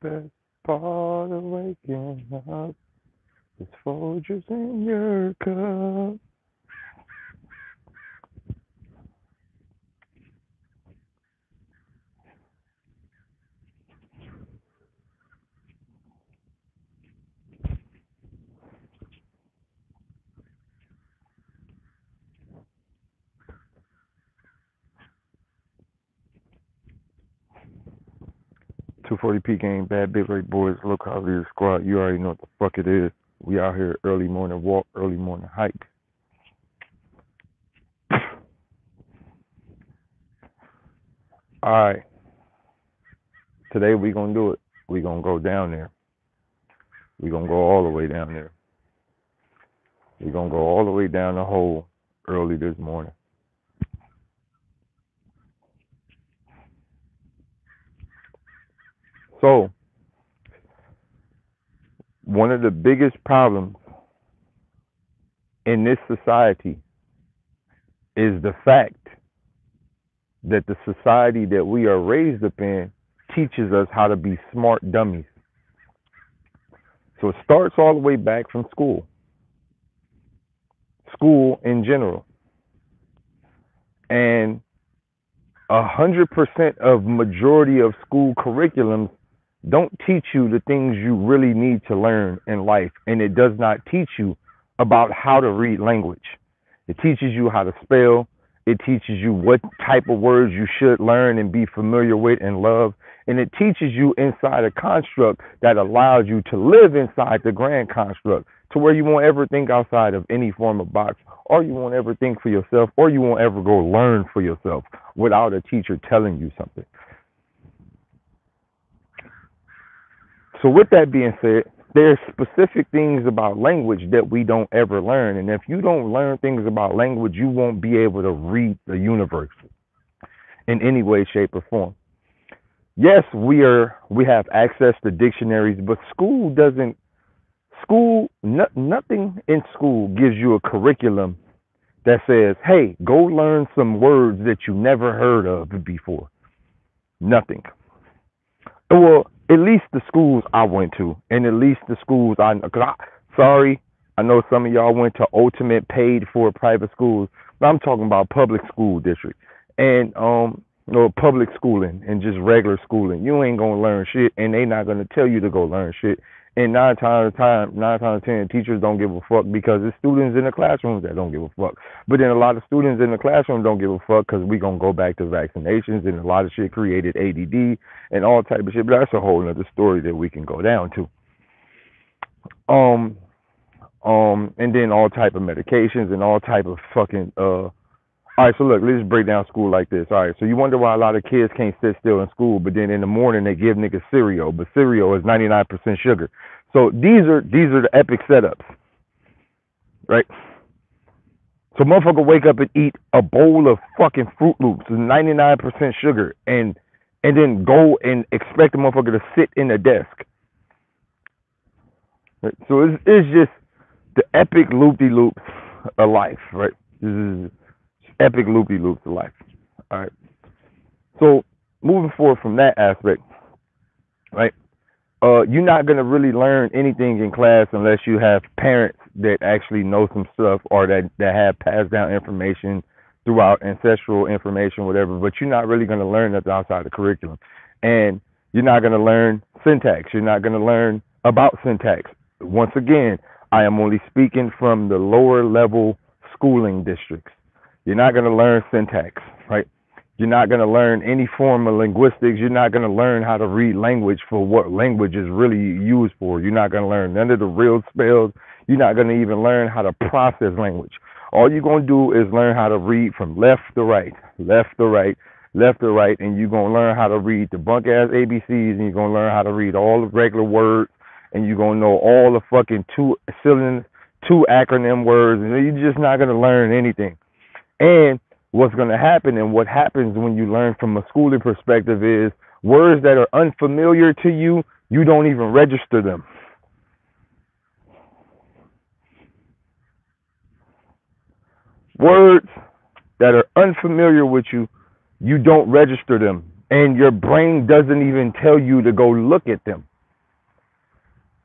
best part of waking up is Folgers in your cup. 240p game, bad big rate boys, local leader squad. You already know what the fuck it is. We out here early morning walk, early morning hike. All right, today we gonna do it. We gonna go down there. We gonna go all the way down there. We gonna go all the way down the hole early this morning. So one of the biggest problems in this society is the fact that the society that we are raised up in teaches us how to be smart dummies. So it starts all the way back from school in general. And 100% of majority of school curriculums don't teach you the things you really need to learn in life. And it does not teach you about how to read language. It teaches you how to spell. It teaches you what type of words you should learn and be familiar with and love. And it teaches you inside a construct that allows you to live inside the grand construct to where you won't ever think outside of any form of box, or you won't ever think for yourself, or you won't ever go learn for yourself without a teacher telling you something. So with that being said, there's specific things about language that we don't ever learn. And if you don't learn things about language, you won't be able to read the universe in any way, shape, or form. Yes, we have access to dictionaries, but nothing in school gives you a curriculum that says, hey, go learn some words that you never heard of before. Nothing. Well, at least the schools I went to, and at least the schools I know. Sorry, I know some of y'all went to ultimate paid for private schools, but I'm talking about public school district and public schooling and just regular schooling. You ain't gonna learn shit, and they not gonna tell you to go learn shit. And nine times out of 10, teachers don't give a fuck because it's students in the classrooms that don't give a fuck. But then a lot of students in the classroom don't give a fuck because we gonna go back to vaccinations, and a lot of shit created ADD and all type of shit. But that's a whole other story that we can go down to. And then all type of medications and all type of fucking all right, so look, let's break down school like this. All right, so you wonder why a lot of kids can't sit still in school, but then in the morning they give niggas cereal, but cereal is 99% sugar. So these are the epic setups, right? So motherfucker wake up and eat a bowl of fucking Fruit Loops with 99% sugar, and then go and expect the motherfucker to sit in a desk. Right? So it's just the epic loop-de-loops of life, right? This is epic loop-de-loops of life. All right. So moving forward from that aspect, right? You're not gonna really learn anything in class unless you have parents that actually know some stuff, or that have passed down information throughout ancestral information, whatever. But you're not really gonna learn nothing outside the curriculum, and you're not gonna learn syntax. You're not gonna learn about syntax. Once again, I am only speaking from the lower level schooling districts. You're not going to learn syntax, right? You're not going to learn any form of linguistics. You're not going to learn how to read language for what language is really used for. You're not going to learn none of the real spells. You're not going to even learn how to process language. All you're going to do is learn how to read from left to right, left to right, left to right, and you're going to learn how to read the bunk-ass ABCs, and you're going to learn how to read all the regular words, and you're going to know all the fucking two acronym words, and you're just not going to learn anything. And what's going to happen, and what happens when you learn from a schooling perspective, is words that are unfamiliar to you, you don't even register them. Words that are unfamiliar with you, you don't register them. And your brain doesn't even tell you to go look at them.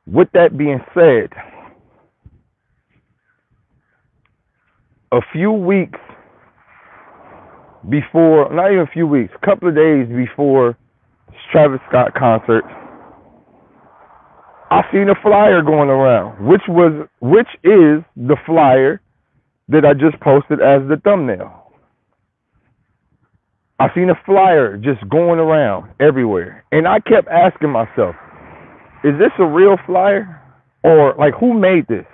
With that being said, a few weeks before, not even a few weeks, a couple of days before Travis Scott concert, I seen a flyer going around, which is the flyer that I just posted as the thumbnail. I seen a flyer just going around everywhere, and I kept asking myself, is this a real flyer? Or, like, who made this?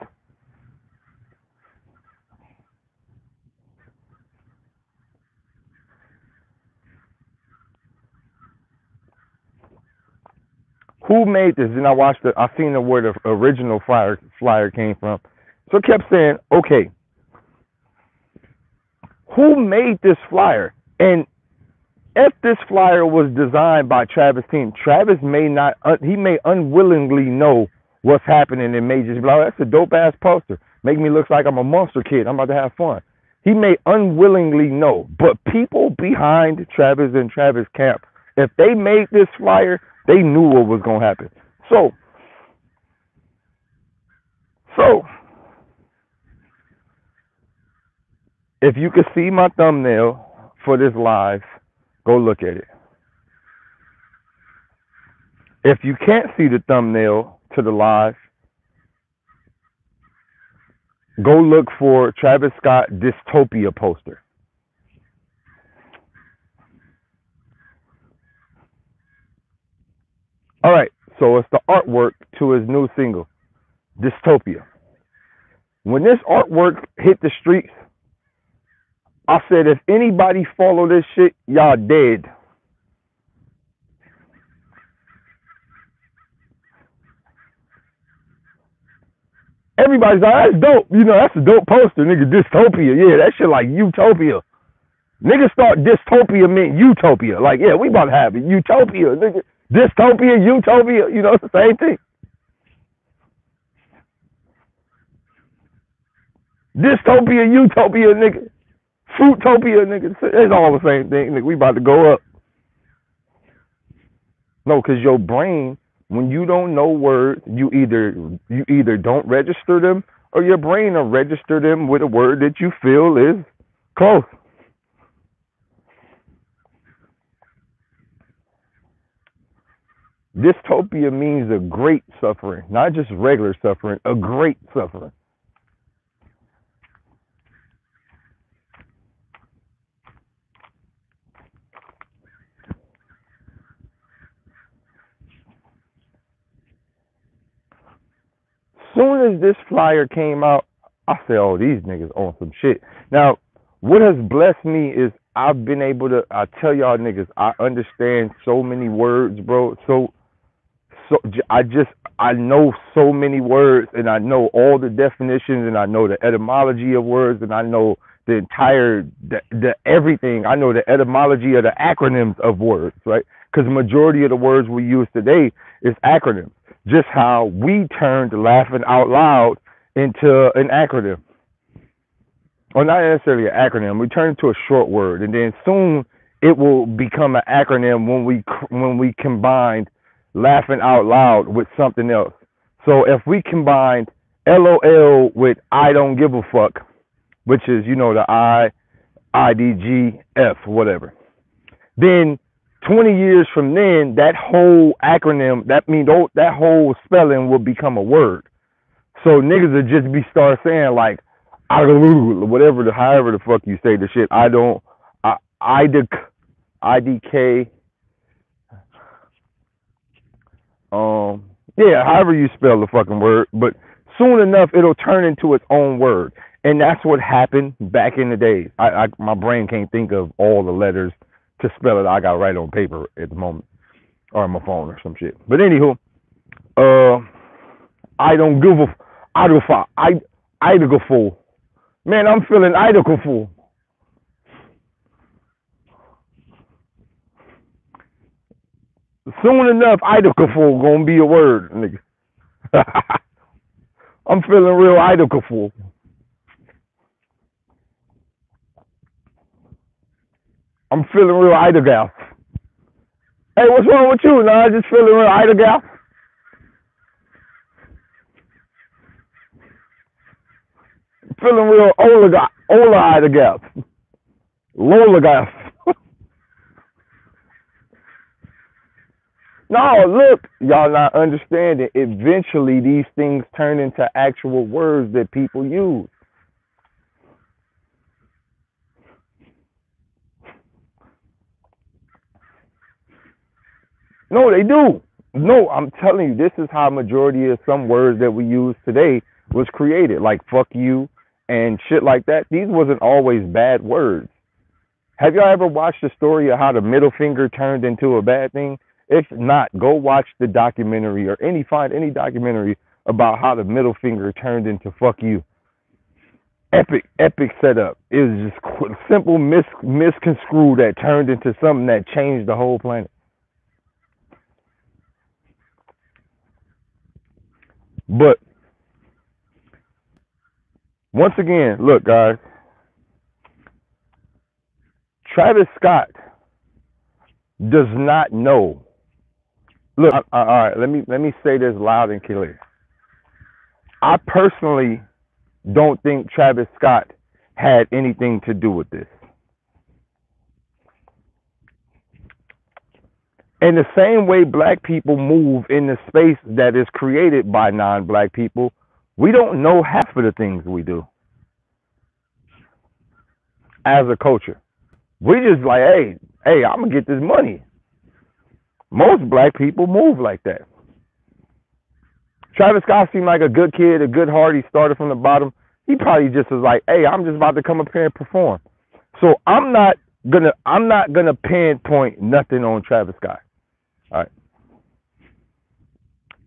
Who made this? And I seen where the original flyer came from. So I kept saying, okay, who made this flyer? And if this flyer was designed by Travis' team, Travis may not, he may unwillingly know what's happening and may just be like, oh, that's a dope ass poster. Make me look like I'm a monster kid. I'm about to have fun. He may unwillingly know, but people behind Travis and Travis camp, if they made this flyer, they knew what was going to happen. So, if you could see my thumbnail for this live, go look at it. If you can't see the thumbnail to the live, go look for Travis Scott Dystopia poster. All right, so it's the artwork to his new single, Dystopia. When this artwork hit the streets, I said, if anybody follow this shit, y'all dead. Everybody's like, that's dope. You know, that's a dope poster, nigga. Dystopia. Yeah, that shit like utopia. Niggas thought dystopia meant utopia. Like, yeah, we about to have it. Utopia, nigga. Dystopia, utopia. You know, it's the same thing. Dystopia, utopia, nigga. Fruitopia, nigga. It's all the same thing, nigga. We about to go up. No, because your brain, when you don't know words, you either don't register them, or your brain will register them with a word that you feel is close. Dystopia means a great suffering, not just regular suffering, a great suffering. Soon as this flyer came out, I said, oh, these niggas on some shit. Now, what has blessed me is I've been able to, I tell y'all niggas, I understand so many words, bro. So I know so many words, and I know all the definitions, and I know the etymology of words, and I know the entire, the everything. I know the etymology of the acronyms of words, right? Because the majority of the words we use today is acronyms. Just how we turned laughing out loud into an acronym. Or not necessarily an acronym. We turned it into a short word, and then soon it will become an acronym when we combined laughing out loud with something else. So if we combined LOL with I don't give a fuck, which is, you know, the IDGF, whatever, then 20 years from then, that whole acronym, that whole spelling will become a word. So niggas will just start saying like, whatever however the fuck you say the shit. IDK, yeah, however you spell the fucking word, but soon enough it'll turn into its own word. And that's what happened back in the days. My brain can't think of all the letters to spell it. I got right on paper at the moment, or on my phone or some shit. But anywho, I don't give a Idagaful. Man, I'm feeling Idagaful. Soon enough, Idagaful gonna be a word, nigga. I'm feeling real Idagaful. I'm feeling real Idagal. Hey, what's wrong with you? No, I just feeling real Idagal. Feeling real oligarch together. Loligarch. No, look, y'all not understanding. Eventually, these things turn into actual words that people use. No, they do. No, I'm telling you, this is how majority of some words that we use today was created, like fuck you and shit like that. These wasn't always bad words. Have y'all ever watched the story of how the middle finger turned into a bad thing? If not, go watch the documentary or find any documentary about how the middle finger turned into fuck you. Epic setup. It was just simple misconstrued that turned into something that changed the whole planet. But once again, look, guys, Travis Scott does not know. Look, all right, let me say this loud and clear. I personally don't think Travis Scott had anything to do with this. In the same way black people move in the space that is created by non-black people, we don't know half of the things we do as a culture. We just like, hey, I'm gonna get this money. Most black people move like that. Travis Scott seemed like a good kid, a good heart. He started from the bottom. He probably just was like, hey, I'm just about to come up here and perform. So I'm not gonna pinpoint nothing on Travis Scott. All right.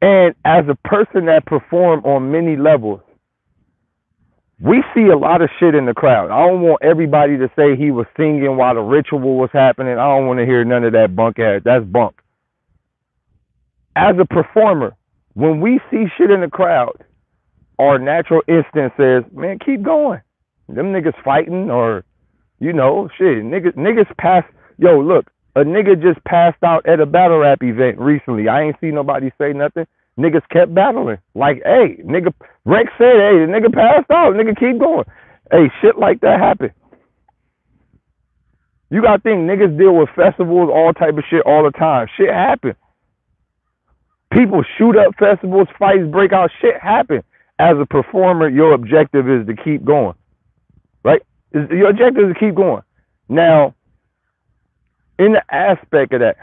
And as a person that performed on many levels, we see a lot of shit in the crowd. I don't want everybody to say he was singing while the ritual was happening. I don't want to hear none of that bunk ass. That's bunk. As a performer, when we see shit in the crowd, our natural instinct says, man, keep going. Them niggas fighting or, shit. Niggas pass. Yo, look, a nigga just passed out at a battle rap event recently. I ain't seen nobody say nothing. Niggas kept battling. Like, hey, nigga, Rex said, hey, the nigga passed out. Nigga, keep going. Hey, shit like that happen. You gotta think niggas deal with festivals, all type of shit all the time. Shit happen. People shoot up festivals, fights break out, shit happen. As a performer, your objective is to keep going. Right? Your objective is to keep going. Now, in the aspect of that,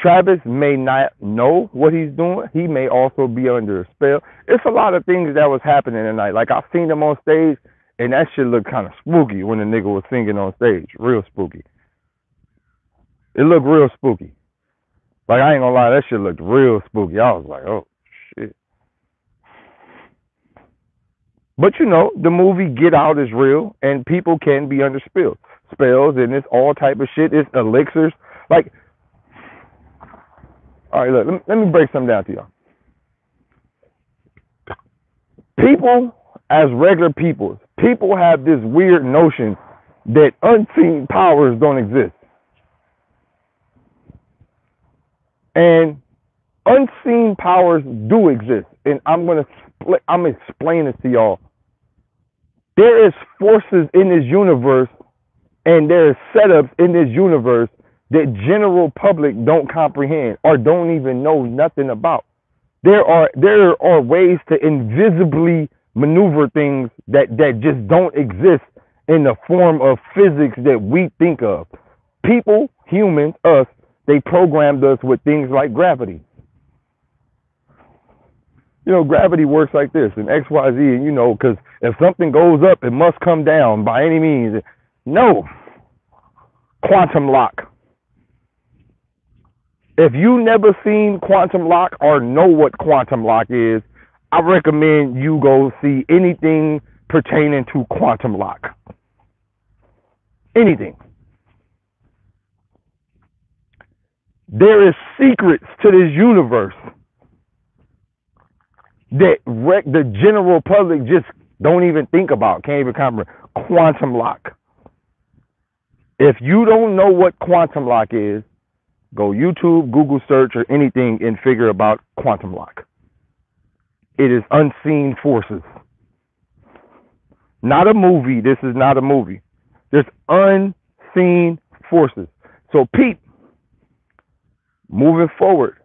Travis may not know what he's doing. He may also be under a spell. It's a lot of things that was happening tonight. Like, I've seen him on stage, and that shit looked kind of spooky when the nigga was singing on stage. Real spooky. It looked real spooky. Like, I ain't gonna lie, that shit looked real spooky. I was like, oh, shit. But, the movie Get Out is real, and people can be under spells, and it's all type of shit. It's elixirs. Like, all right, look, let me break something down to y'all. People, as regular people have this weird notion that unseen powers don't exist. And unseen powers do exist. And I'm explaining this to y'all. There is forces in this universe, and there is setups in this universe that general public don't comprehend or don't even know nothing about. There are ways to invisibly maneuver things that just don't exist in the form of physics that we think of. People, humans, us, they programmed us with things like gravity. Gravity works like this, and X, Y, Z, and because if something goes up, it must come down by any means. No. Quantum lock. If you never seen quantum lock or know what quantum lock is, I recommend you go see anything pertaining to quantum lock. Anything. There is secrets to this universe that the general public just don't even think about, can't even comprehend. Quantum lock. If you don't know what quantum lock is, go YouTube, Google search, or anything and figure about quantum lock. It is unseen forces. Not a movie. This is not a movie. There's unseen forces. So, Pete, moving forward,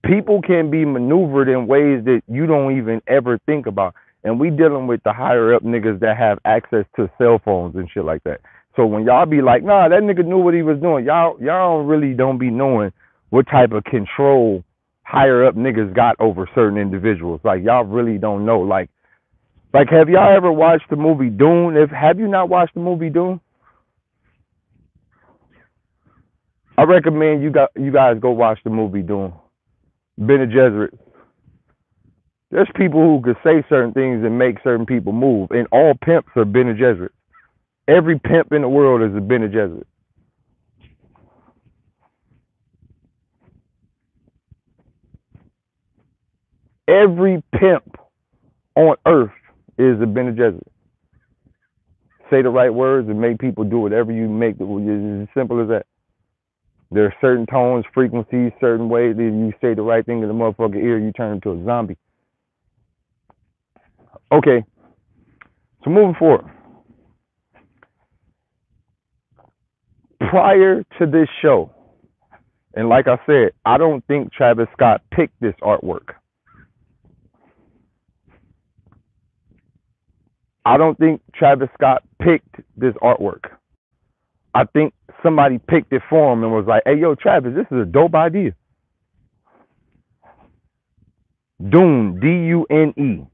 people can be maneuvered in ways that you don't even ever think about. And we dealing with the higher up niggas that have access to cell phones and shit like that. So when y'all be like, nah, that nigga knew what he was doing, y'all really don't be knowing what type of control higher up niggas got over certain individuals. Like y'all really don't know. Like have y'all ever watched the movie Dune? Have you not watched the movie Dune? I recommend you guys go watch the movie Dune. Bene Gesserit. There's people who could say certain things and make certain people move, and all pimps are Bene Gesserit. Every pimp in the world is a Bene Gesserit. Every pimp on earth is a Bene Gesserit. Say the right words and make people do whatever you make. It's as simple as that. There are certain tones, frequencies, certain ways that you say the right thing in the motherfucking ear, you turn into a zombie. Okay, so moving forward. Prior to this show, and like I said, I don't think Travis Scott picked this artwork. I don't think Travis Scott picked this artwork. I think somebody picked it for him and was like, hey, yo, Travis, this is a dope idea. Dune, D-U-N-E.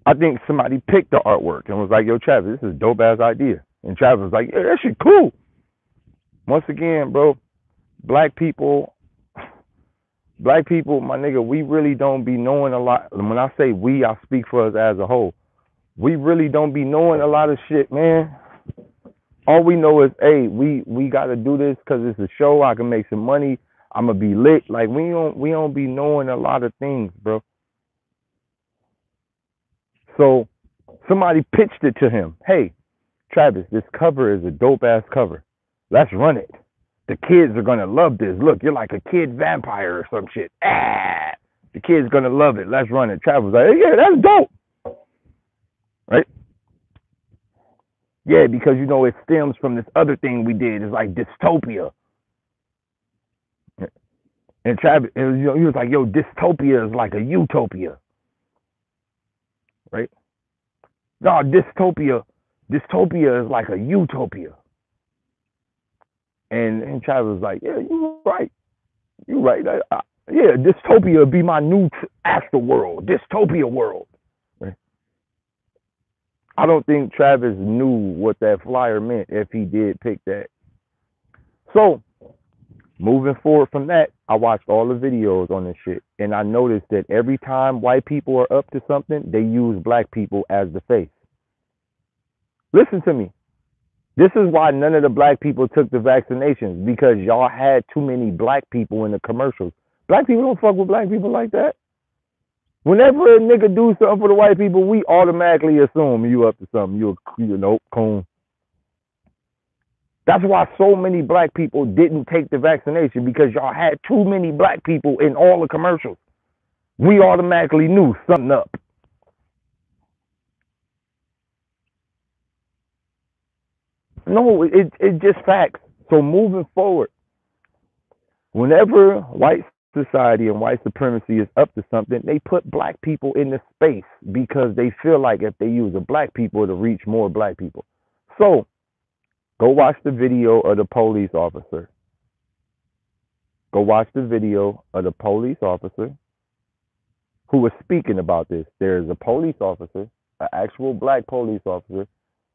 I think somebody picked the artwork and was like, yo, Travis, this is a dope ass idea. And Travis was like, yeah, that shit cool. Once again, bro, black people, my nigga, we really don't be knowing a lot. When I say we, I speak for us as a whole. We really don't be knowing a lot of shit, man. All we know is, hey, we got to do this because it's a show. I can make some money. I'm going to be lit. Like, we don't be knowing a lot of things, bro. So somebody pitched it to him. Hey, Travis, this cover is a dope-ass cover. Let's run it. The kids are going to love this. Look, you're like a kid vampire or some shit. The kids going to love it. Let's run it. Travis was like, hey, yeah, that's dope. Right? Yeah, because, you know, it stems from this other thing we did. It's like dystopia. And Travis, he was like, yo, dystopia is like a utopia. Right? No, dystopia is like a utopia. And Travis was like, yeah, you're right. You're right. Yeah, dystopia would be my new astral world, dystopia world. Right? I don't think Travis knew what that flyer meant if he did pick that. So, moving forward from that, I watched all the videos on this shit. And I noticed that every time white people are up to something, they use black people as the face. Listen to me. This is why none of the black people took the vaccinations, because y'all had too many black people in the commercials. Black people don't fuck with black people like that. Whenever a nigga do something for the white people, we automatically assume you up to something. You know, coon. That's why so many black people didn't take the vaccination, because y'all had too many black people in all the commercials. We automatically knew something up. No, it's just facts. So moving forward, whenever white society and white supremacy is up to something, they put black people in the space because they feel like if they use a black people to reach more black people. So go watch the video of the police officer. Go watch the video of the police officer who was speaking about this. There's a police officer, an actual black police officer,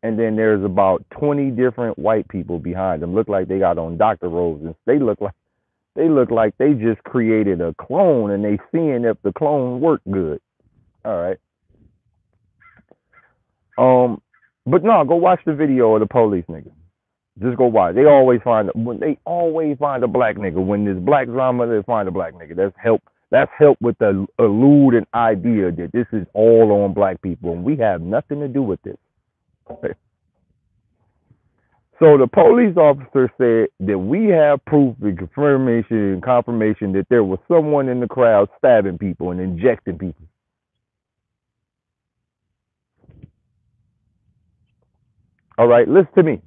and then there's about 20 different white people behind them. Look like they got on doctor robes, and they look like they just created a clone, and they seeing if the clone worked good. All right. But no, go watch the video of the police nigga. Just go watch. They always find a black nigga. When there's black drama, they find a black nigga. That's help with the elude an idea that this is all on black people, and we have nothing to do with this. Okay. So the police officer said that we have proof and confirmation that there was someone in the crowd stabbing people and injecting people. All right, listen to me.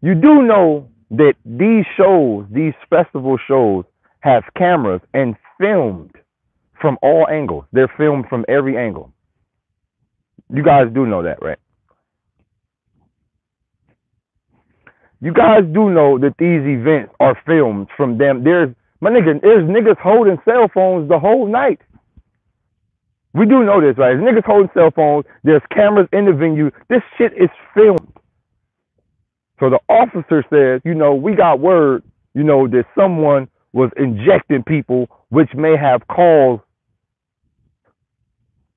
You do know that these shows, these festival shows, have cameras and filmed from all angles. They're filmed from every angle. You guys do know that, right? You guys do know that these events are filmed from them. There's niggas holding cell phones the whole night. We do know this, right? There's niggas holding cell phones. There's cameras in the venue. This shit is filmed. So the officer says, we got word, that someone was injecting people, which may have caused.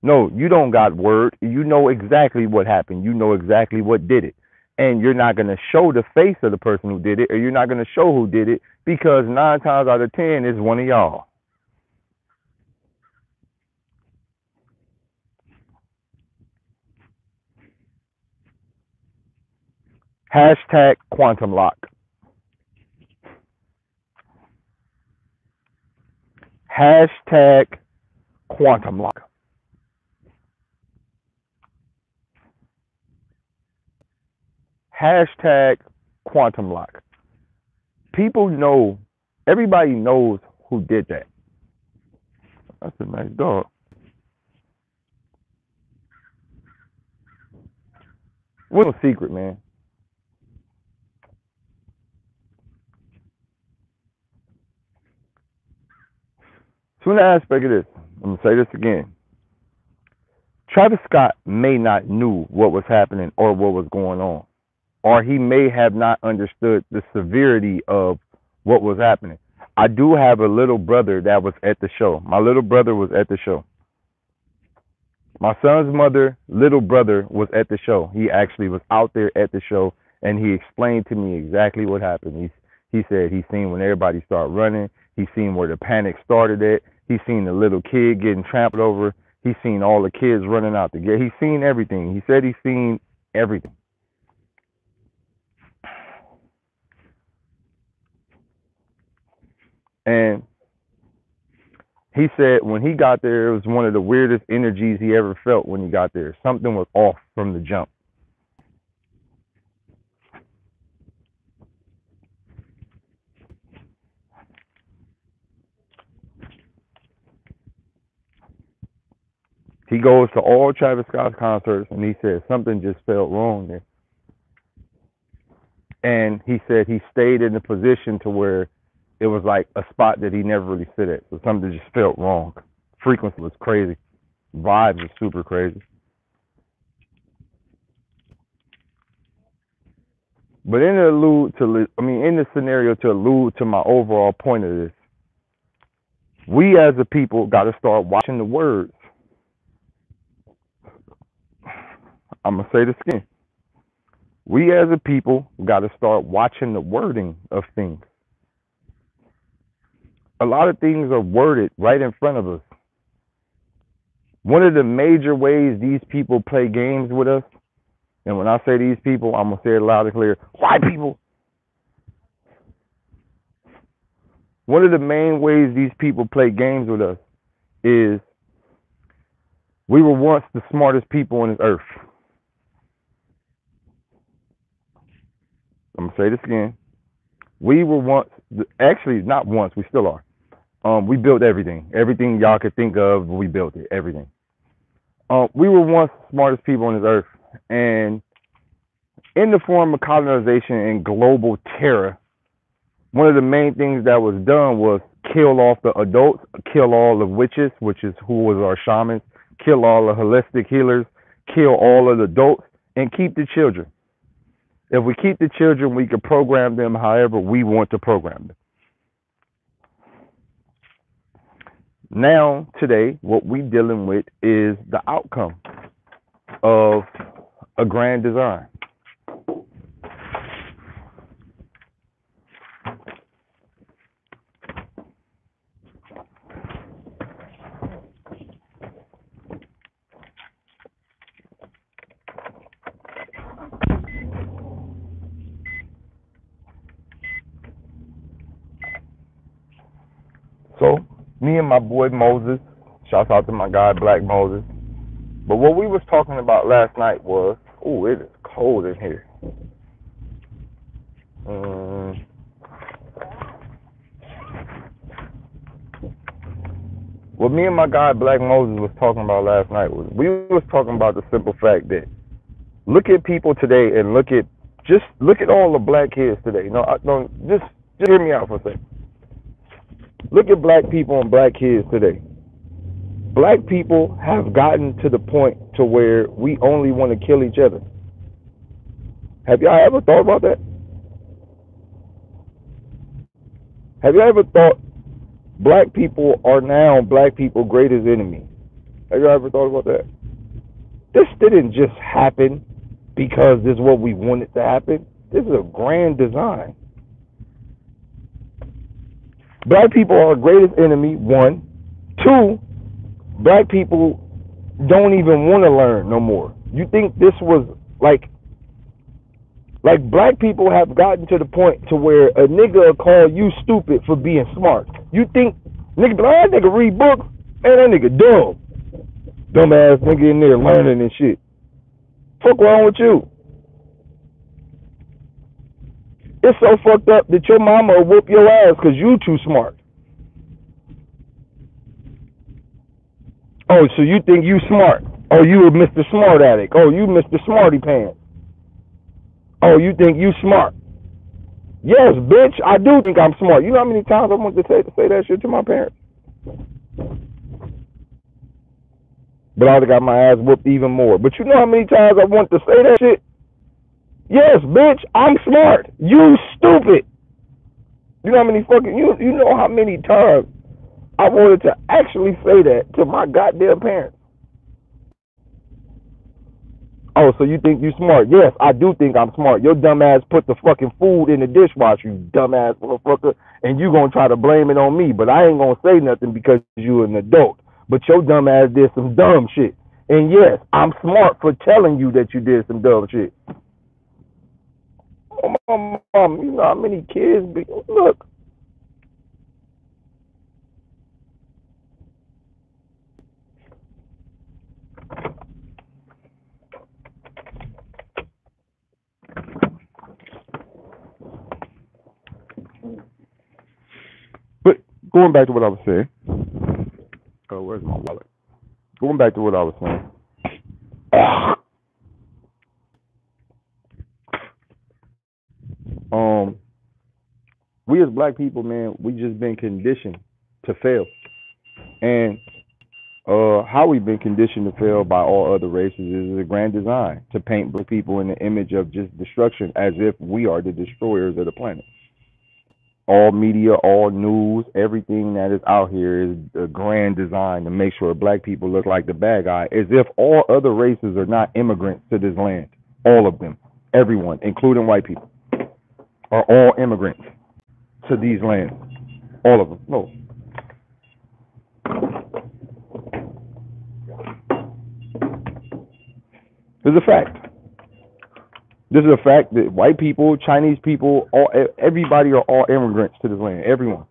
No, you don't got word. You know exactly what happened. You know exactly what did it. And you're not going to show the face of the person who did it, or you're not going to show who did it, because 9 times out of 10 it's one of y'all. Hashtag quantum lock. Hashtag quantum lock. Hashtag quantum lock. People know, everybody knows who did that. That's a nice dog. What's no secret, man? So in the aspect of this, I'm going to say this again. Travis Scott may not knew what was happening or what was going on, or he may have not understood the severity of what was happening. I do have a little brother that was at the show. My little brother was at the show. My son's mother, little brother, was at the show. He actually was out there at the show, and he explained to me exactly what happened. He said he seen when everybody started running. He seen where the panic started at. He seen the little kid getting trampled over. He seen all the kids running out the gate. He seen everything. He said he seen everything. And he said when he got there, it was one of the weirdest energies he ever felt when he got there. Something was off from the jump. He goes to all Travis Scott's concerts, and he said something just felt wrong there. And he said he stayed in a position to where it was like a spot that he never really sit at. So something just felt wrong. Frequency was crazy. Vibes was super crazy. But in the scenario to allude to my overall point of this, we as a people got to start watching the words. I'm gonna say this again. We as a people got to start watching the wording of things. A lot of things are worded right in front of us. One of the major ways these people play games with us, and when I say these people, I'm going to say it loud and clear, white people. One of the main ways these people play games with us is we were once the smartest people on this earth. I'm going to say this again. We were once, actually not once, we still are. We built everything. Everything y'all could think of, we built it. Everything. We were once the smartest people on this earth. And in the form of colonization and global terror, one of the main things that was done was kill off the adults, kill all the witches, which is who was our shamans, kill all the holistic healers, kill all of the adults, and keep the children. If we keep the children, we can program them however we want to program them. Now, today, what we're dealing with is the outcome of a grand design. Me and my boy Moses. Shouts out to my guy Black Moses. But what we was talking about last night was, oh, it is cold in here. What me and my guy Black Moses was talking about last night was, we was talking about the simple fact that look at people today and look at all the black kids today. No, just hear me out for a second. Look at black people and black kids today. Black people have gotten to the point to where we only want to kill each other. Have y'all ever thought about that? Have y'all ever thought black people are now black people's greatest enemy? Have y'all ever thought about that? This didn't just happen because this is what we wanted to happen. This is a grand design. Black people are our greatest enemy, one. Two, black people don't even want to learn no more. You think this was like black people have gotten to the point to where a nigga will call you stupid for being smart. You think nigga, that nigga read books, man, that nigga dumb. Dumbass nigga in there learning and shit. Fuck wrong with you? It's so fucked up that your mama will whoop your ass because you too smart. Oh, so you think you smart. Oh, you a Mr. Smart Addict. Oh, you Mr. Smarty Pants. Oh, you think you smart. Yes, bitch, I do think I'm smart. You know how many times I wanted to say that shit to my parents? But I would have got my ass whooped even more. But you know how many times I want to say that shit? Yes, bitch, I'm smart. You stupid. You know how many you know how many times I wanted to actually say that to my goddamn parents. Oh, so you think you smart? Yes, I do think I'm smart. Your dumb ass put the fucking food in the dishwasher, you dumbass motherfucker, and you gonna try to blame it on me, but I ain't gonna say nothing because you an adult. But your dumb ass did some dumb shit. And yes, I'm smart for telling you that you did some dumb shit. Oh, my mom, you know how many kids be, look. But going back to what I was saying. Oh, where's my wallet? Going back to what I was saying. We as black people, man, we just been conditioned to fail. And how we've been conditioned to fail by all other races is a grand design to paint black people in the image of just destruction, as if we are the destroyers of the planet. All media, all news, everything that is out here is a grand design to make sure black people look like the bad guy, as if all other races are not immigrants to this land. All of them, everyone, including white people, are all immigrants to these lands. All of them. No. This is a fact. This is a fact that white people, Chinese people, everybody are all immigrants to this land. Everyone.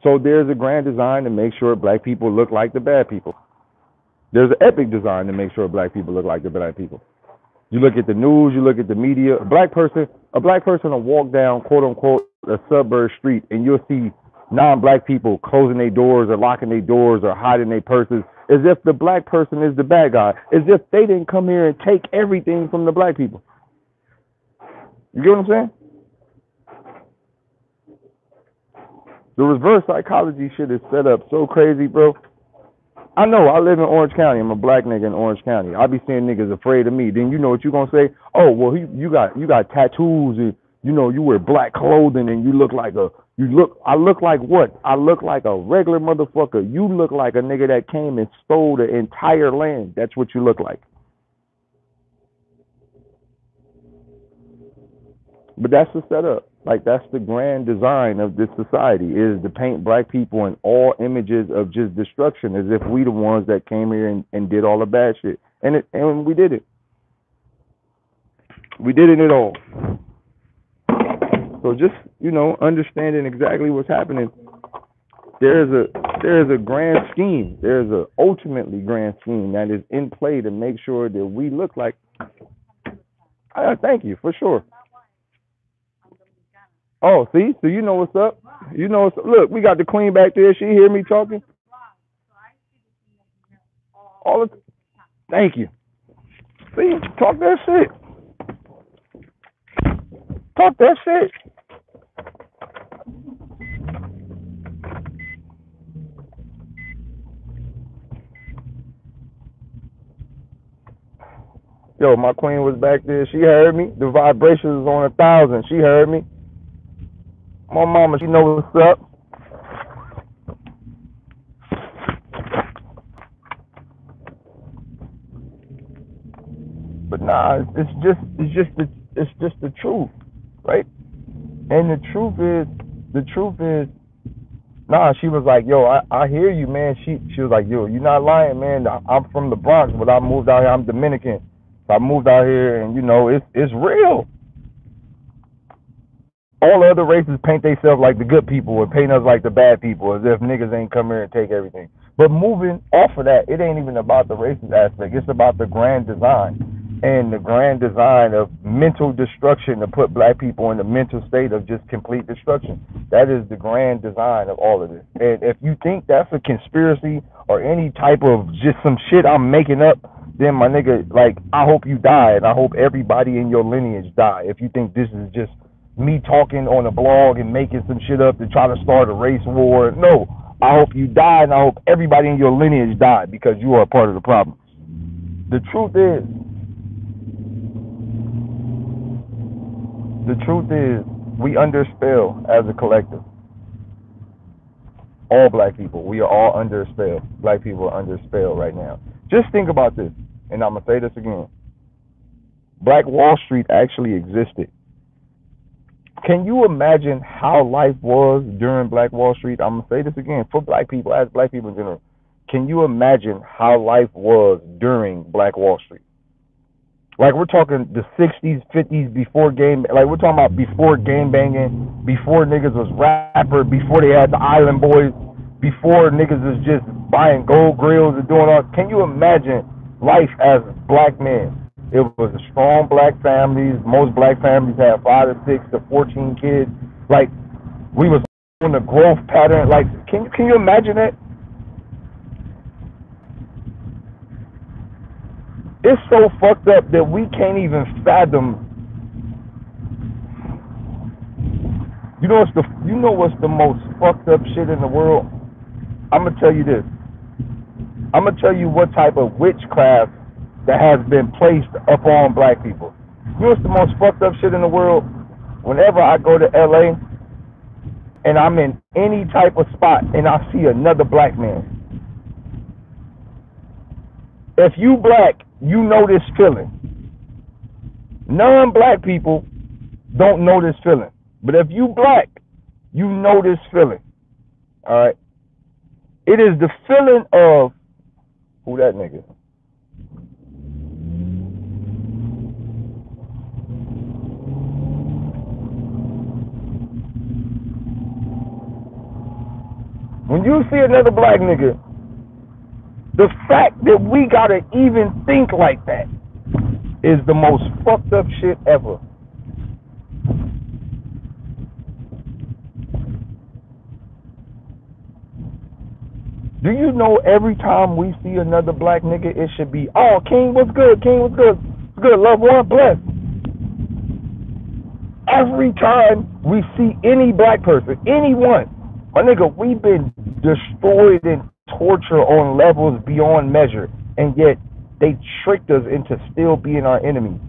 So there's a grand design to make sure black people look like the bad people. There's an epic design to make sure black people look like the bad people. You look at the news, you look at the media. A black person will walk down, quote unquote, a suburb street, and you'll see non-black people closing their doors or locking their doors or hiding their purses, as if the black person is the bad guy, as if they didn't come here and take everything from the black people. You get what I'm saying? The reverse psychology shit is set up so crazy, bro. I know, I live in Orange County. I'm a black nigga in Orange County. I be seeing niggas afraid of me. Then you know what you gonna say? Oh, well, you got tattoos and you know you wear black clothing and I look like what? I look like a regular motherfucker. You look like a nigga that came and stole the entire land. That's what you look like. But that's the setup. Like, that's the grand design of this society, is to paint black people in all images of just destruction, as if we the ones that came here and did all the bad shit. And we did it. We did it all. So just, you know, understanding exactly what's happening. There's a grand scheme. There's a ultimately grand scheme that is in play to make sure that we look like. Thank you for sure. Oh, see, so you know what's up. You know, what's up. Look, we got the queen back there. She hear me talking all the. Thank you. See, talk that shit. Talk that shit. Yo, my queen was back there. She heard me. The vibrations was on 1,000. She heard me. My mama, she know what's up. But nah, it's just the truth, right? And the truth is, nah. She was like, yo, I hear you, man. She was like, yo, you're not lying, man. I'm from the Bronx, but I moved out here. I'm Dominican, so I moved out here, and you know, it's real. All the other races paint themselves like the good people and paint us like the bad people, as if niggas ain't come here and take everything. But moving off of that, it ain't even about the racist aspect. It's about the grand design. And the grand design of mental destruction to put black people in the mental state of just complete destruction. That is the grand design of all of this. And if you think that's a conspiracy or any type of just some shit I'm making up, then my nigga, like, I hope you die, and I hope everybody in your lineage die. If you think this is just me talking on a blog and making some shit up to try to start a race war, no. I hope you die, and I hope everybody in your lineage died because you are a part of the problem. The truth is, we under spell as a collective. All black people, we are all under spell. Black people are under spell right now. Just think about this, and I'm going to say this again. Black Wall Street actually existed. Can you imagine how life was during Black Wall Street? I'm going to say this again, for black people, as black people in general. Can you imagine how life was during Black Wall Street? Like, we're talking the 60s, 50s, before game, like, we're talking about before game banging, before niggas was rapper, before they had the Island Boys, before niggas was just buying gold grills and doing all. Can you imagine life as black men? It was a strong black families. Most black families had 5 to 6 to 14 kids. Like, we was on the growth pattern. Like, can you imagine that? It's so fucked up that we can't even fathom. You know what's the most fucked up shit in the world? I'm gonna tell you this. I'm gonna tell you what type of witchcraft that has been placed upon black people. You know what's the most fucked up shit in the world? Whenever I go to LA and I'm in any type of spot and I see another black man, if you black, you know this feeling. Non-black people don't know this feeling. But if you black, you know this feeling. All right? It is the feeling of, who that nigga? When you see another black nigga, the fact that we gotta even think like that is the most fucked up shit ever. Do you know every time we see another black nigga, it should be, oh, King, what's good? King, what's good? What's good? Love, one, bless. Every time we see any black person, anyone, my nigga, we've been destroyed and tortured on levels beyond measure, and yet they tricked us into still being our enemies.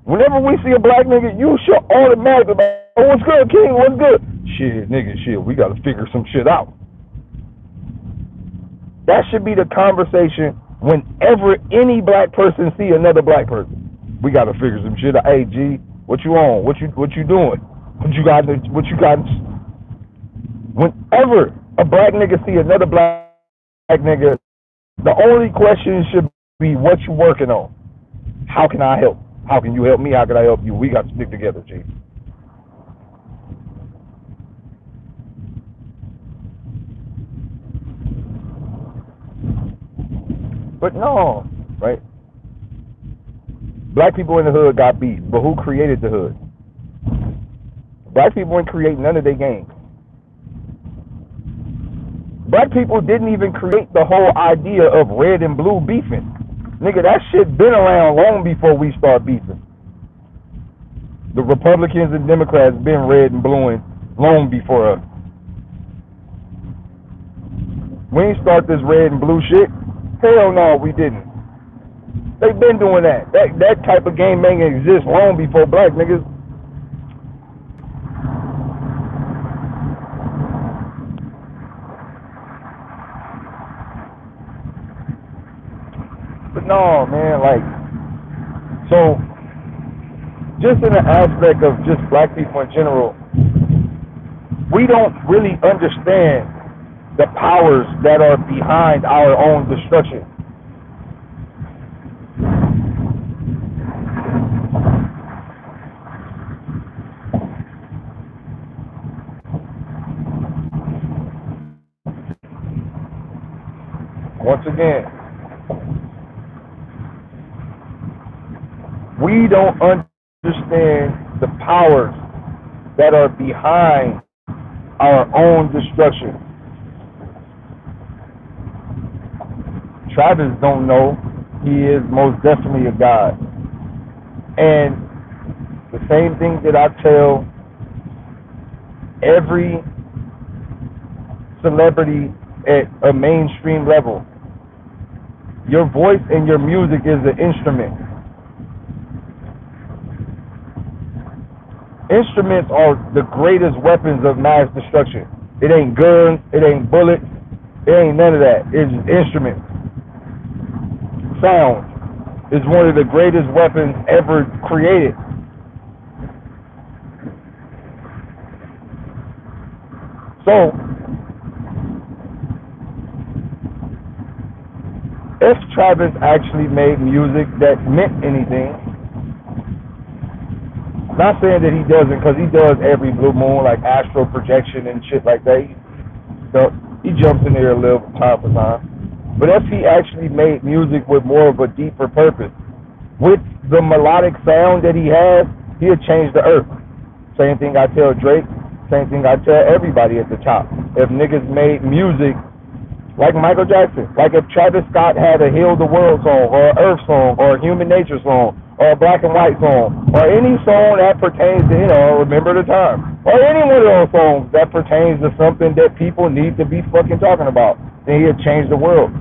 Whenever we see a black nigga, you should automatically be like, oh, what's good, King? What's good? Shit, nigga, shit, we gotta figure some shit out. That should be the conversation whenever any black person see another black person. We gotta figure some shit out. Hey, G, what you on? What you doing? What you got? Whenever a black nigga see another black nigga, the only question should be, what you working on? How can I help? How can you help me? How can I help you? We got to stick together, Chief. But no, right? Black people in the hood got beef, but who created the hood? Black people didn't create none of their gangs. Black people didn't even create the whole idea of red and blue beefing. Nigga, that shit been around long before we start beefing. The Republicans and Democrats been red and blue long before us. We ain't start this red and blue shit. Hell no, we didn't. They been doing that. That type of game banging exists long before black niggas. But no, man, like, so just in the aspect of just black people in general, we don't really understand the powers that are behind our own destruction. Once again, we don't understand the powers that are behind our own destruction. Travis don't know. He is most definitely a god. And the same thing that I tell every celebrity at a mainstream level, your voice and your music is an instrument. Instruments are the greatest weapons of mass destruction. It ain't guns, it ain't bullets, it ain't none of that. It's instruments. Sound is one of the greatest weapons ever created. So, if Travis actually made music that meant anything, not saying that he doesn't, because he does every blue moon, like astral projection and shit like that. He jumps in there a little time for time. But if he actually made music with more of a deeper purpose, with the melodic sound that he has, he'll change the earth. Same thing I tell Drake, same thing I tell everybody at the top. If niggas made music like Michael Jackson, like if Travis Scott had a Heal the World song, or an Earth song, or a Human Nature song, or a Black and White song, or any song that pertains to, Remember the Time, or any one of those songs that pertains to something that people need to be fucking talking about, then he'll change the world.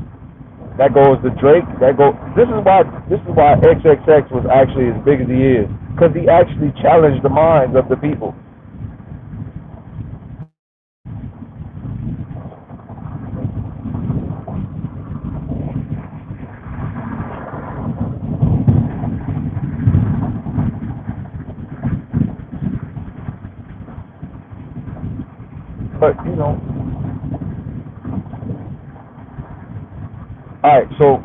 That goes to Drake. This is why XXX was actually as big as he is, because he actually challenged the minds of the people. But, alright, so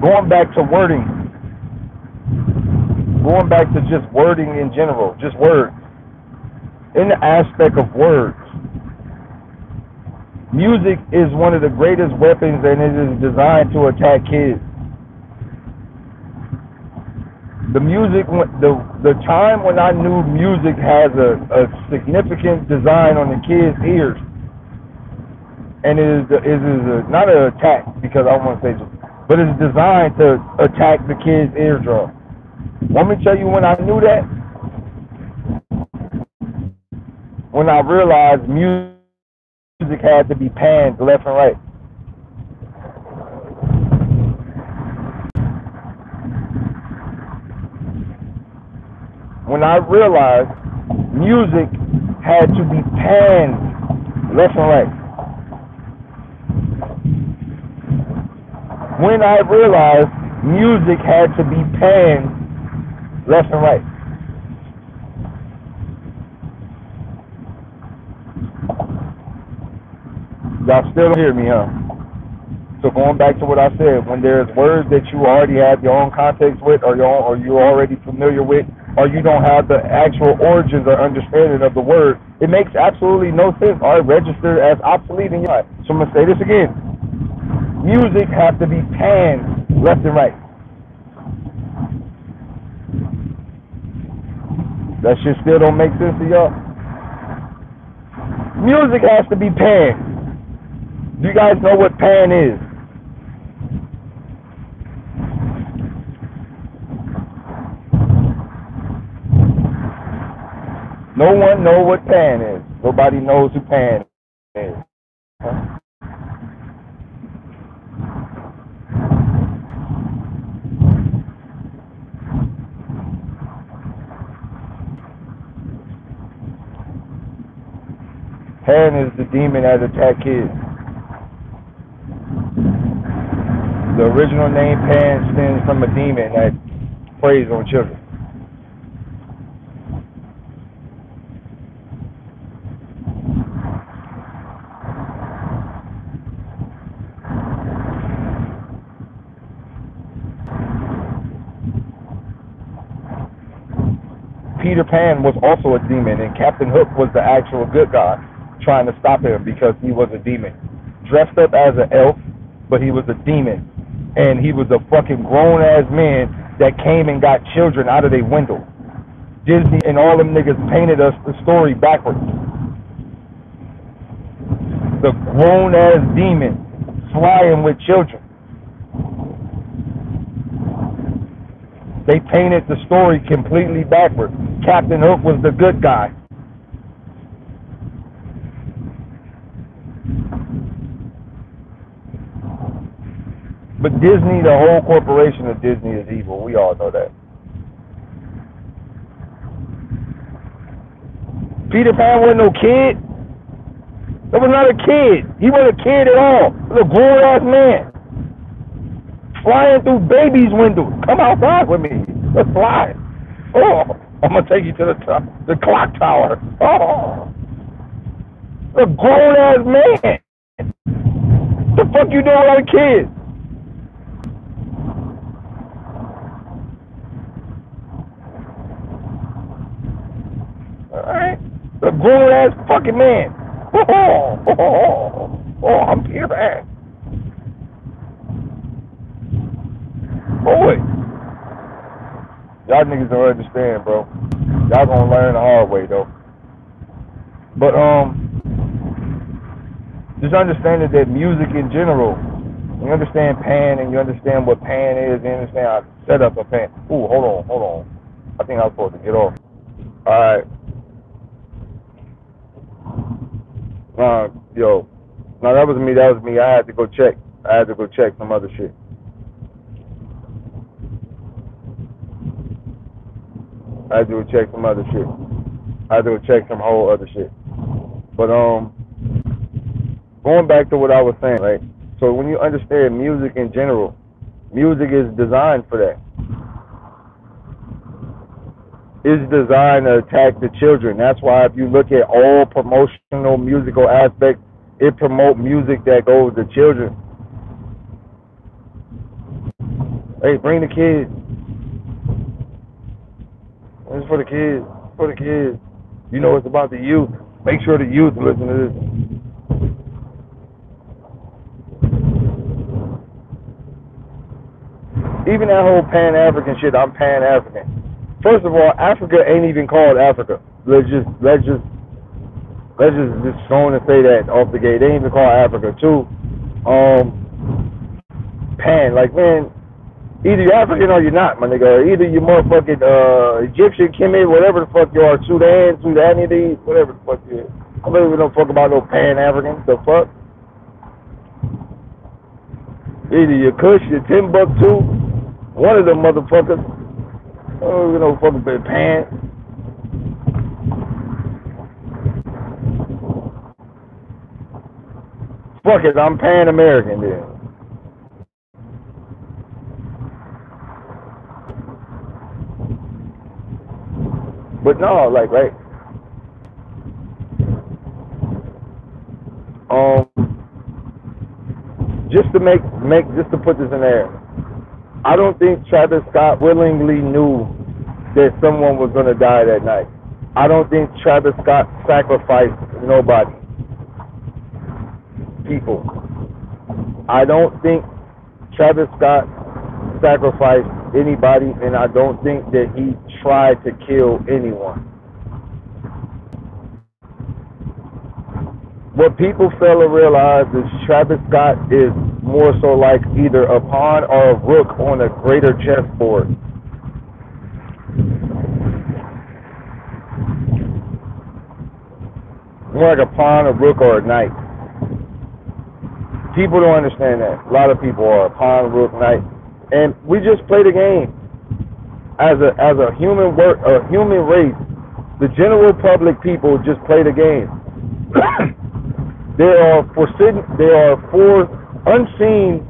going back to wording, going back to just wording in general, just words. In the aspect of words, music is one of the greatest weapons, and it is designed to attack kids. The music, the time when I knew music has a significant design on the kids' ears, and it is not an attack, because I don't want to say just, but it's designed to attack the kids' eardrum. Want me to tell you when I knew that? When I realized music had to be panned left and right. When I realized music had to be panned left and right. When I realized music had to be panned left and right. Y'all still hear me, huh? So going back to what I said, when there's words that you already have your own context with, or you're already familiar with, or you don't have the actual origins or understanding of the word, it makes absolutely no sense, or it registers as obsolete in your life. So I'm gonna say this again: music has to be panned left and right. That shit still don't make sense to y'all. Music has to be panned. Do you guys know what pan is? No one knows what pan is. Nobody knows who pan is. Pan is the demon that attacked kids. The original name Pan stems from a demon that preys on children. Peter Pan was also a demon, and Captain Hook was the actual good guy trying to stop him because he was a demon. Dressed up as an elf, but he was a demon. And he was a fucking grown-ass man that came and got children out of their window. Disney and all them niggas painted us the story backwards. The grown-ass demon flying with children. They painted the story completely backwards. Captain Hook was the good guy. But Disney, the whole corporation of Disney is evil. We all know that. Peter Pan wasn't no kid. That was not a kid. He wasn't a kid at all. He was a grown-ass man. Flying through babies' windows. Come outside with me. Let's fly. Oh, I'm going to take you to the clock tower. Oh. A grown-ass man. What the fuck you doing with a kid? Alright? A grown-ass fucking man. Oh, I'm Peter Pan. Boy. Y'all niggas don't understand, bro. Y'all gonna learn the hard way, though. But, just understanding that music in general, you understand pan and you understand what pan is, you understand how to set up a pan. Ooh, hold on. I think I was supposed to get off. Alright. Yo. No, that was me. I had to go check some other shit. I had to go check some other shit. I had to go check some whole other shit. But, going back to what I was saying, right? So when you understand music in general, music is designed for that. It's designed to attack the children. That's why if you look at all promotional musical aspects, it promotes music that goes to children. Hey, bring the kids. This is for the kids. For the kids. You know it's about the youth. Make sure the youth listen to this. Even that whole Pan-African shit, I'm Pan-African. First of all, Africa ain't even called Africa. Let's just go on and say that off the gate. They ain't even called Africa. Too, Pan, like, man, either you're African or you're not, my nigga. Either you motherfucking Egyptian, Kemet, whatever the fuck you are, Sudanese, whatever the fuck you is. I don't even know fuck about no Pan-African. The fuck? Either you're Kush, you're Timbuktu, one of them motherfuckers. Oh, you know, fucking Pan. Fuck it, I'm Pan-American then. But no, like, right? just to put this in there, I don't think Travis Scott willingly knew that someone was gonna die that night. I don't think Travis Scott sacrificed nobody, people. I don't think Travis Scott sacrificed anybody, and I don't think that he tried to kill anyone. What people fail to realize is Travis Scott is more so like either a pawn or a rook on a greater chessboard. More like a pawn, a rook, or a knight. People don't understand that. A lot of people are a pawn, rook, knight, and we just play the game as a human race. The general public people just play the game. There are four unseen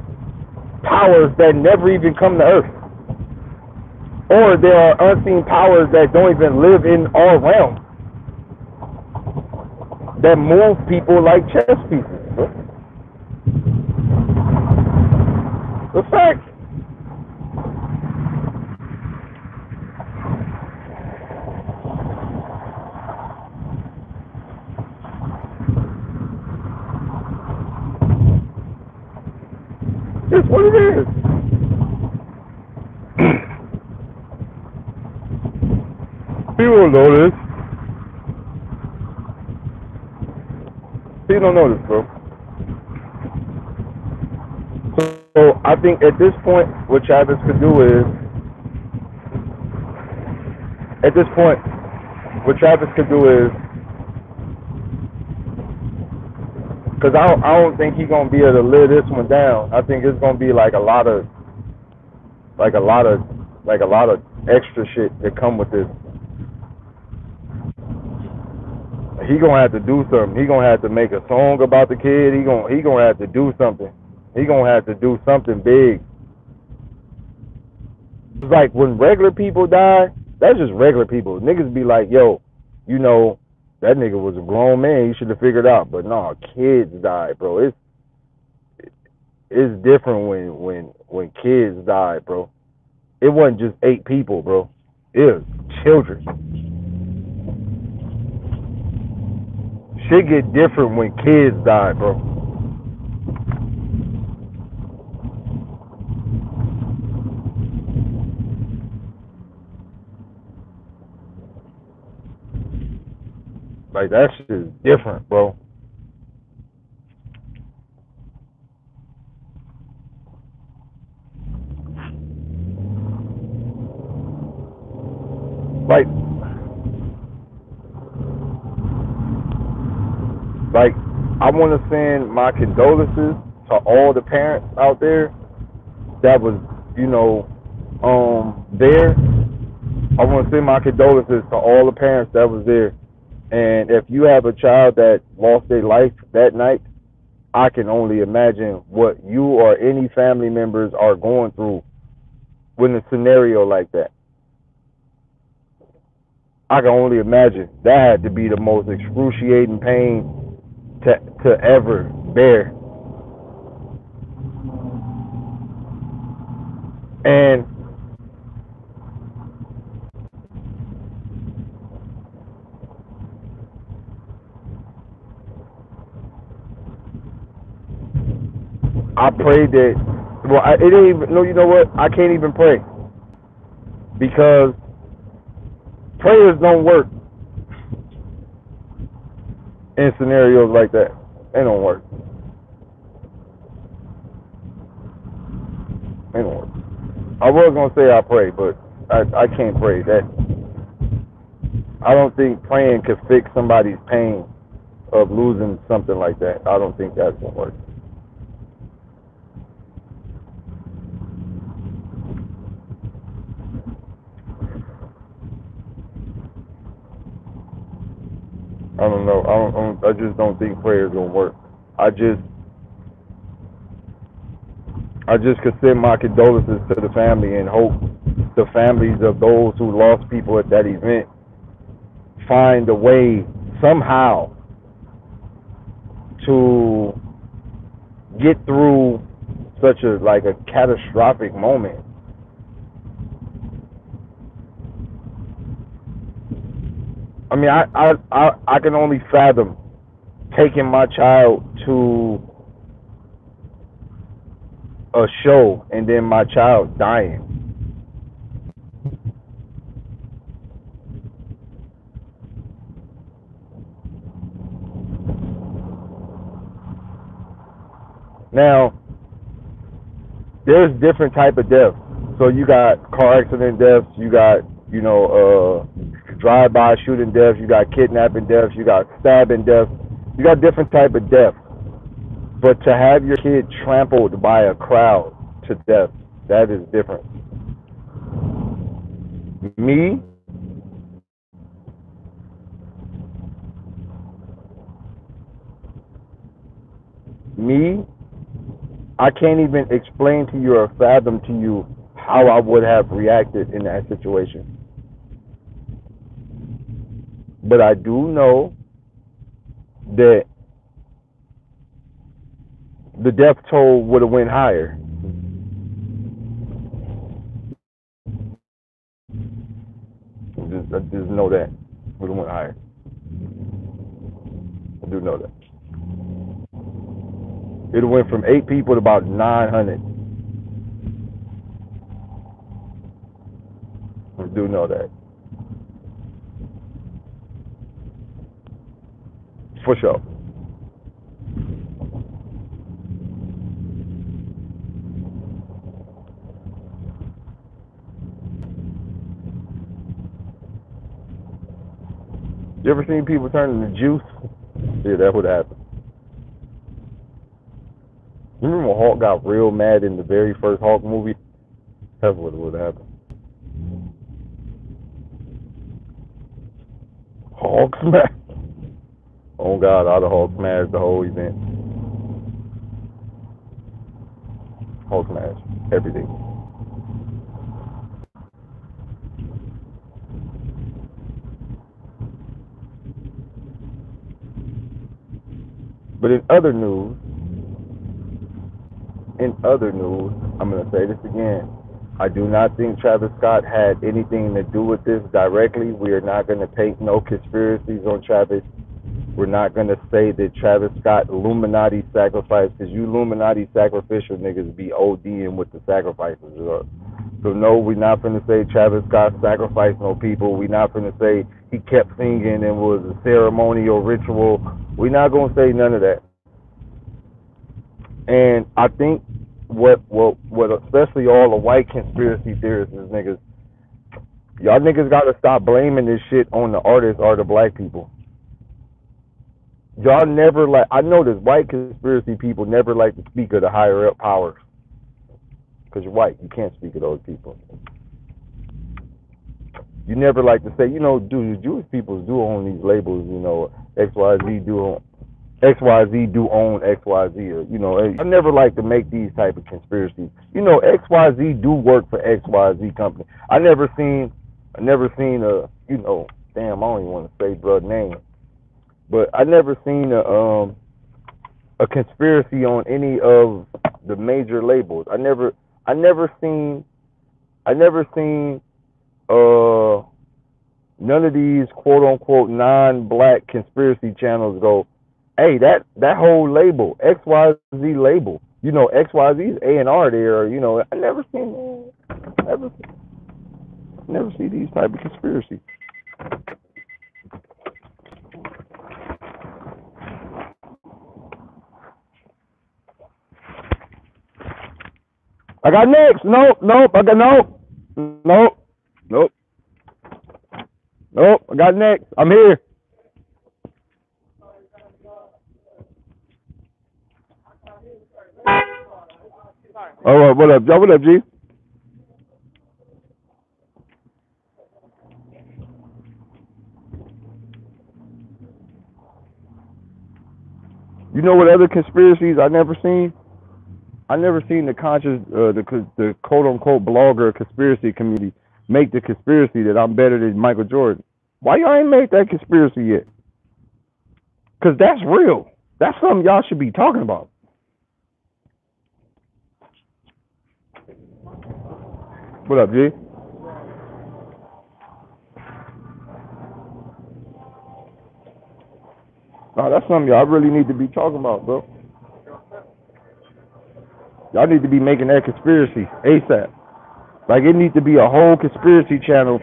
powers that never even come to Earth, or there are unseen powers that don't even live in our realm that move people like chess pieces. The fact. It's what it is. People know this. People don't know this, bro. So I think at this point, what Travis could do is, because I don't think he's gonna be able to live this one down. I think it's gonna be like a lot of extra shit that come with this. He gonna have to do something. He gonna have to make a song about the kid. He gonna have to do something. He gonna have to do something big. It's like when regular people die, that's just regular people. Niggas be like, yo, that nigga was a grown man. He should have figured out. But no, kids die, bro. It's different when kids die, bro. It wasn't just 8 people, bro. It was children. Shit get different when kids die, bro. Like, that shit is different, bro. Like, I want to send my condolences to all the parents out there that was, there. I want to send my condolences to all the parents that was there. And if you have a child that lost their life that night, I can only imagine what you or any family members are going through with a scenario like that. I can only imagine. That had to be the most excruciating pain to ever bear. And I prayed that, it ain't even, no, you know what? I can't even pray. Because prayers don't work in scenarios like that. They don't work. They don't work. I was going to say I pray, but I can't pray. I don't think praying could fix somebody's pain of losing something like that. I don't think that's going to work. I don't know. I just don't think prayer is gonna work. I just could send my condolences to the family and hope the families of those who lost people at that event find a way somehow to get through such a like a catastrophic moment. I mean, I can only fathom taking my child to a show and then my child dying. Now, there's different type of deaths. So you got car accident deaths, you got, drive-by shooting deaths, you got kidnapping deaths, you got stabbing deaths, you got different type of deaths. But to have your kid trampled by a crowd to death, that is different. Me, me, I can't even explain to you or fathom to you how I would have reacted in that situation. But I do know that the death toll would have went higher. I just know that would have went higher. I do know that. It went from 8 people to about 900. I do know that. For sure. You ever seen people turn into juice? Yeah, that would happen. You remember when Hulk got real mad in the very first Hulk movie? That's what would happen. Hulk smash. Oh God, I'd have Hulk smashed the whole event. Hulk smash. Everything. But in other news, I'm going to say this again. I do not think Travis Scott had anything to do with this directly. We are not going to paint no conspiracies on Travis. We're not going to say that Travis Scott Illuminati sacrificed, because you Illuminati sacrificial niggas be ODing with the sacrifices. So no, we're not going to say Travis Scott sacrificed no people. We're not going to say he kept singing and was a ceremonial ritual. We're not going to say none of that. And I think what especially all the white conspiracy theorists is niggas, y'all niggas gotta stop blaming this shit on the artists or the black people. Y'all never like, I know this white conspiracy people never like to speak of the higher up powers. Because you're white, you can't speak of those people. You never like to say, dude, Jewish people do own these labels, XYZ do own XYZ, or, I never like to make these type of conspiracies. XYZ do work for XYZ company. I never seen a, damn, I don't even want to say brother name, but I never seen a conspiracy on any of the major labels. I never seen none of these quote unquote non-black conspiracy channels go, hey, that whole label, XYZ label, XYZ's A&R there, I never see these type of conspiracies. I got next. Nope. I got nope. I got next. I'm here. All right, what up, Joe? What up, G? You know what other conspiracies I never seen? I never seen the the quote unquote blogger conspiracy community make the conspiracy that I'm better than Michael Jordan. Why y'all ain't made that conspiracy yet? Because that's real. That's something y'all should be talking about. What up, G? Nah, that's something y'all really need to be talking about, bro. Y'all need to be making that conspiracy ASAP. Like, it needs to be a whole conspiracy channel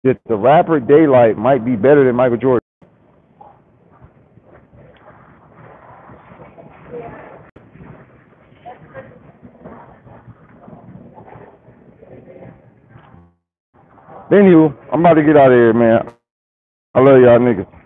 that the rapper DAYLYT might be better than Michael Jordan. Anywho, I'm about to get out of here, man. I love y'all niggas.